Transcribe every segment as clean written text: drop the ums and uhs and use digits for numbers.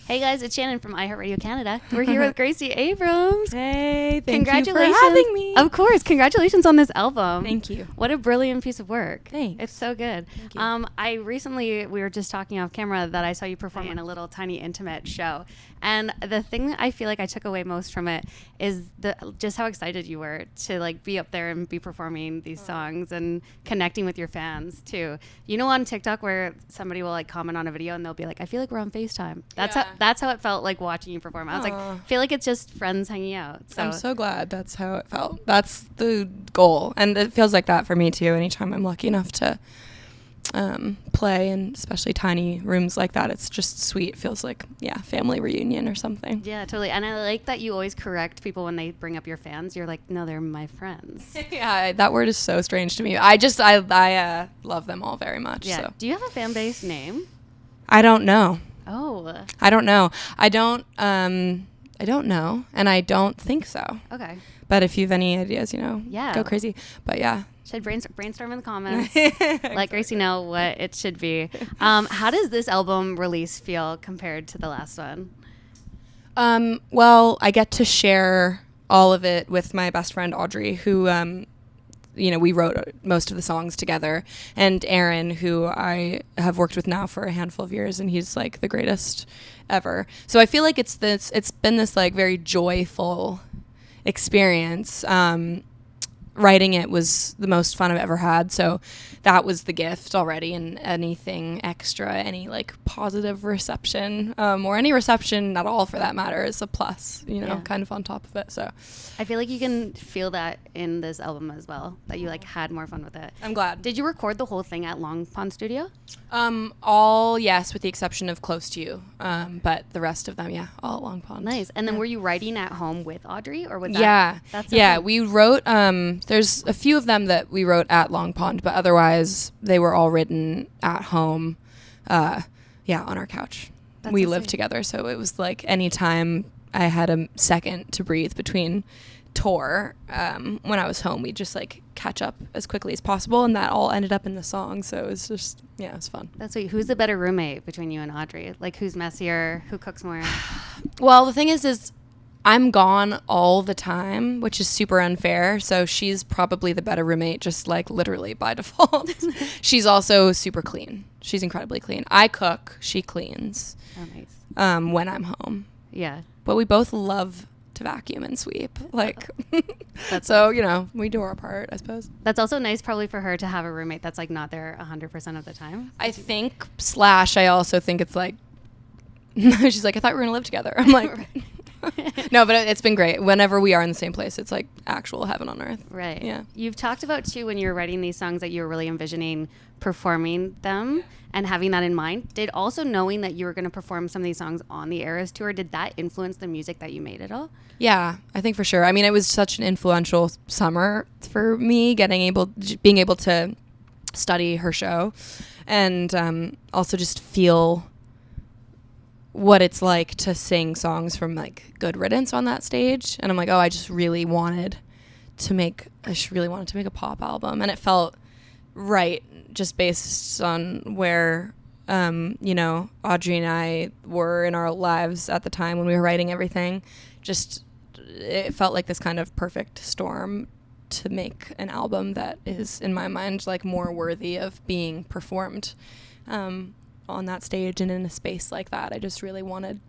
Hey guys, it's Shannon from iHeartRadio Canada. We're here with Gracie Abrams. Hey, Congratulations you for having me. Of course, congratulations on this album. Thank you. What a brilliant piece of work. Thanks. It's so good. Thank you. We were just talking off camera that I saw you perform in a little tiny intimate show. And the thing that I feel like I took away most from it is just how excited you were to like be up there and be performing these songs and connecting with your fans too. You know, on TikTok where somebody will like comment on a video and they'll be like, I feel like we're on FaceTime. That's how it felt like watching you perform. I was like, I feel like it's just friends hanging out. So I'm so glad that's how it felt. That's the goal. And it feels like that for me too. Anytime I'm lucky enough to play in especially tiny rooms like that, it's just sweet. It feels like, family reunion or something. Yeah, totally. And I like that you always correct people when they bring up your fans. You're like, no, they're my friends. Yeah, that word is so strange to me. I love them all very much. Yeah. So. Do you have a fan base name? I don't know. Oh. I don't know. I don't know, and I don't think so. Okay. But if you have any ideas, go crazy. But yeah. Should brainstorm in the comments. Let Gracie know what it should be. How does this album release feel compared to the last one? Well, I get to share all of it with my best friend Audrey, who we wrote most of the songs together, and Aaron, who I have worked with now for a handful of years, and he's like the greatest ever. So I feel like it's been this like very joyful experience. Writing it was the most fun I've ever had, so that was the gift already, and anything extra, any like positive reception, or any reception at all for that matter, is a plus, kind of on top of it. So I feel like you can feel that in this album as well, that you like had more fun with it. I'm glad. Did you record the whole thing at Long Pond Studio? All yes, with the exception of Close to You, but the rest of them, all at Long Pond. Nice. And then were you writing at home with Audrey, or was that? We wrote. There's a few of them that we wrote at Long Pond, but otherwise they were all written at home, on our couch. We lived together, so it was like anytime I had a second to breathe between tour, when I was home, we'd just like catch up as quickly as possible, and that all ended up in the song. So it was just, it was fun. That's sweet. Who's the better roommate between you and Audrey? Like, who's messier? Who cooks more? Well, the thing is I'm gone all the time, which is super unfair. So she's probably the better roommate, just like literally by default. She's also super clean. She's incredibly clean. I cook, she cleans. Oh, nice. When I'm home. Yeah. But we both love to vacuum and sweep. Like, so, we do our part, I suppose. That's also nice probably for her to have a roommate that's like not there 100% of the time. I think / I also think it's like, she's like, I thought we were going to live together. I'm like, no, but it's been great. Whenever we are in the same place, it's like actual heaven on earth. Right. Yeah. You've talked about too, when you were writing these songs, that you were really envisioning performing them and having that in mind. Did also knowing that you were going to perform some of these songs on the Eras tour, did that influence the music that you made at all? Yeah, I think for sure. I mean, it was such an influential summer for me, being able to study her show, and also just feel what it's like to sing songs from like Good Riddance on that stage. And I'm like, I just really wanted to make a pop album, and it felt right just based on where Audrey and I were in our lives at the time when we were writing everything. Just it felt like this kind of perfect storm to make an album that is, in my mind, like more worthy of being performed on that stage and in a space like that. I just really wanted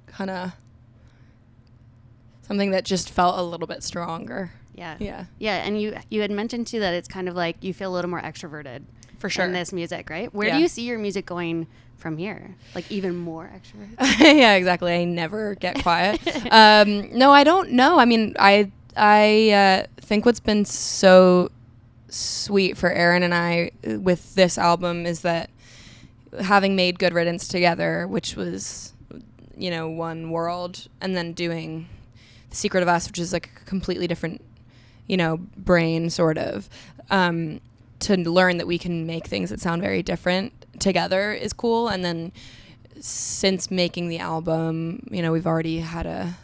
kind of something that just felt a little bit stronger. Yeah. And you had mentioned too that it's kind of like you feel a little more extroverted for sure in this music, right? Where do you see your music going from here? Like even more extroverted? Yeah, exactly. I never get quiet. No, I don't know. I mean, I think what's been so sweet for Aaron and I with this album is that having made Good Riddance together, which was, one world, and then doing The Secret of Us, which is like a completely different, brain sort of, to learn that we can make things that sound very different together is cool. And then since making the album, we've already had a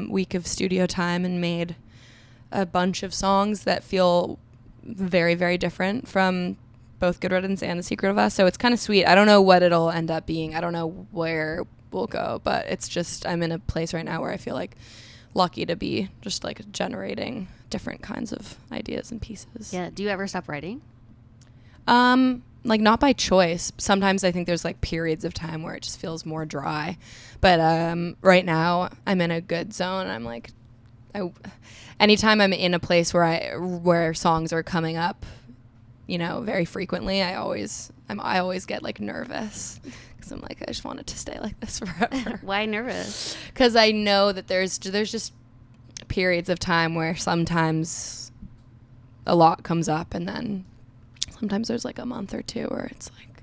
week of studio time and made a bunch of songs that feel very, very different from both Good Riddance and The Secret of Us. So it's kind of sweet. I don't know what it'll end up being. I don't know where will go. But it's just, I'm in a place right now where I feel like lucky to be just like generating different kinds of ideas and pieces. Yeah. Do you ever stop writing? Like not by choice. Sometimes I think there's like periods of time where it just feels more dry. But right now I'm in a good zone. I'm like, anytime I'm in a place where songs are coming up, you know, very frequently, I always get like nervous because I'm like, I just want it to stay like this forever. Why nervous? Because I know that there's just periods of time where sometimes a lot comes up, and then sometimes there's like a month or two where it's like,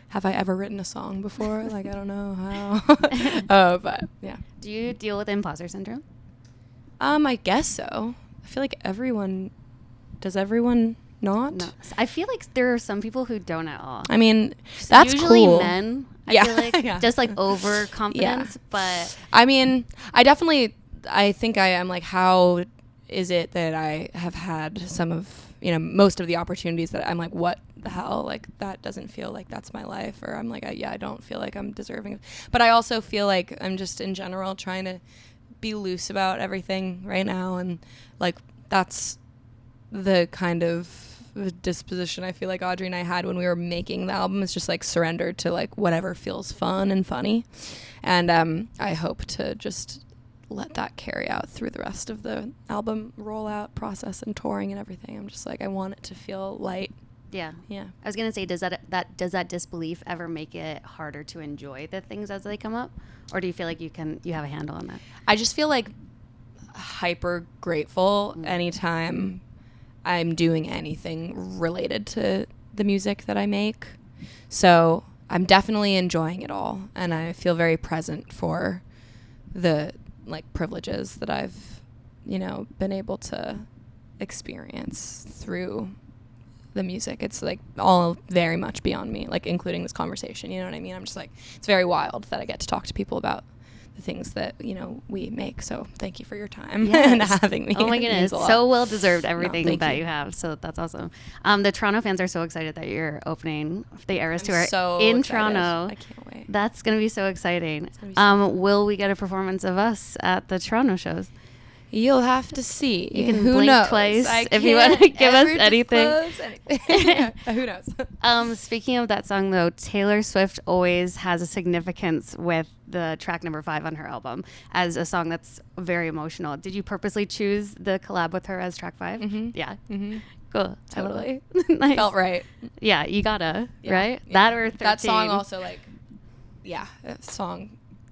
have I ever written a song before? Like, I don't know how. But yeah. Do you deal with imposter syndrome? I guess so. I feel like does everyone not? No. I feel like there are some people who don't at all. I mean, that's usually cool. Men. I feel like yeah. just like overconfidence, Yeah. but I mean, I think I am like, how is it that I have had most of the opportunities that I'm like, what the hell? Like, that doesn't feel like that's my life. Or I'm like, I don't feel like I'm deserving of. But I also feel like I'm just in general trying to be loose about everything right now. And like, that's the kind of disposition I feel like Audrey and I had when we were making the album, is just like surrender to like whatever feels fun and funny. And I hope to just let that carry out through the rest of the album rollout process and touring and everything. I'm just like, I want it to feel light. yeah. Yeah. I was gonna say, does that disbelief ever make it harder to enjoy the things as they come up, or do you feel like you have a handle on that? I just feel like hyper grateful anytime I'm doing anything related to the music that I make. So I'm definitely enjoying it all, and I feel very present for the like privileges that I've, been able to experience through the music. It's like all very much beyond me, like including this conversation, you know what I mean? I'm just like, it's very wild that I get to talk to people about the things that, we make. So thank you for your time and having me. Oh my goodness. So well deserved everything that you. you have. So that's awesome. The Toronto fans are so excited that you're opening the Eras Tour in excited. Toronto. I can't wait. That's going to be so exciting. Will we get a performance of us at the Toronto shows? You'll have to see. You can Who blink knows? twice if you want to give us anything. Yeah, who knows? Speaking of that song, though, Taylor Swift always has a significance with the track number 5 on her album as a song that's very emotional. Did you purposely choose the collab with her as track 5? Mm-hmm. Yeah. Mm-hmm. Cool. Totally. Nice. Felt right. Yeah, you gotta, Yeah. right? Yeah. That or 13. That song also, that song,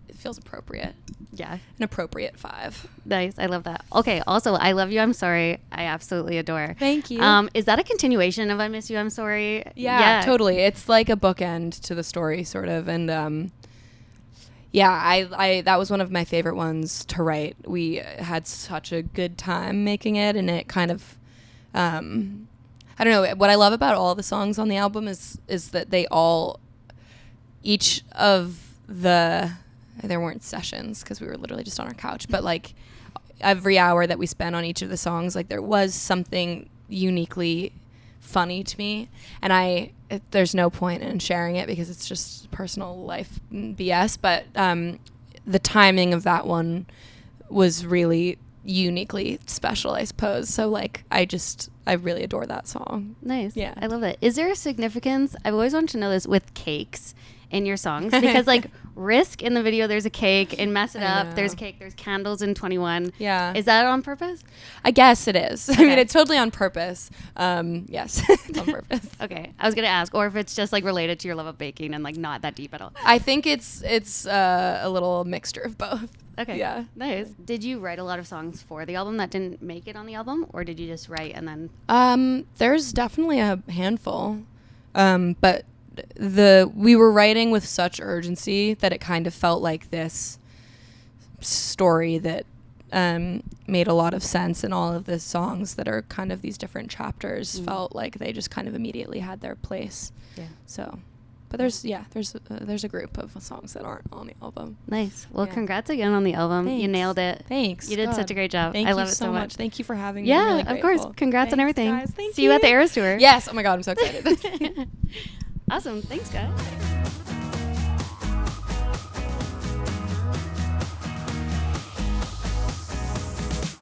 it feels appropriate. Yeah. An appropriate 5. Nice. I love that. Okay. Also, I Love You, I'm Sorry. I absolutely adore. Thank you. Is that a continuation of I Miss You, I'm Sorry? Yeah, totally. It's like a bookend to the story, sort of. And I that was one of my favorite ones to write. We had such a good time making it, and it kind of, I don't know. What I love about all the songs on the album is that they all, each of the, there weren't sessions because we were literally just on our couch, but like every hour that we spent on each of the songs, like there was something uniquely funny to me, and there's no point in sharing it because it's just personal life BS, but the timing of that one was really uniquely special, I suppose. So like I really adore that song. Nice. Yeah. I love it. Is there a significance, I've always wanted to know this, with cakes in your songs? Because like Risk, in the video there's a cake, in Mess It Up there's a cake, there's candles in 21. Yeah. Is that on purpose? I guess it is. Okay. I mean, it's totally on purpose. Yes, it's on purpose. Okay. I was gonna ask, or if it's just like related to your love of baking and like not that deep at all. I think it's a little mixture of both. Okay. Yeah. Nice. Did you write a lot of songs for the album that didn't make it on the album, or did you just write and then? There's definitely a handful, but we were writing with such urgency that it kind of felt like this story that made a lot of sense, and all of the songs that are kind of these different chapters felt like they just kind of immediately had their place. Yeah. So. But there's a group of songs that aren't on the album. Nice. Well, congrats again on the album. Thanks. You nailed it. Thanks. You did such a great job. Thank I you love it so much. Thank you for having me. Yeah, I'm really of course. grateful. Congrats on Thanks, everything. guys. Thank See you at the Eras Tour. Yes. Oh my God, I'm so excited. Awesome. Thanks, guys.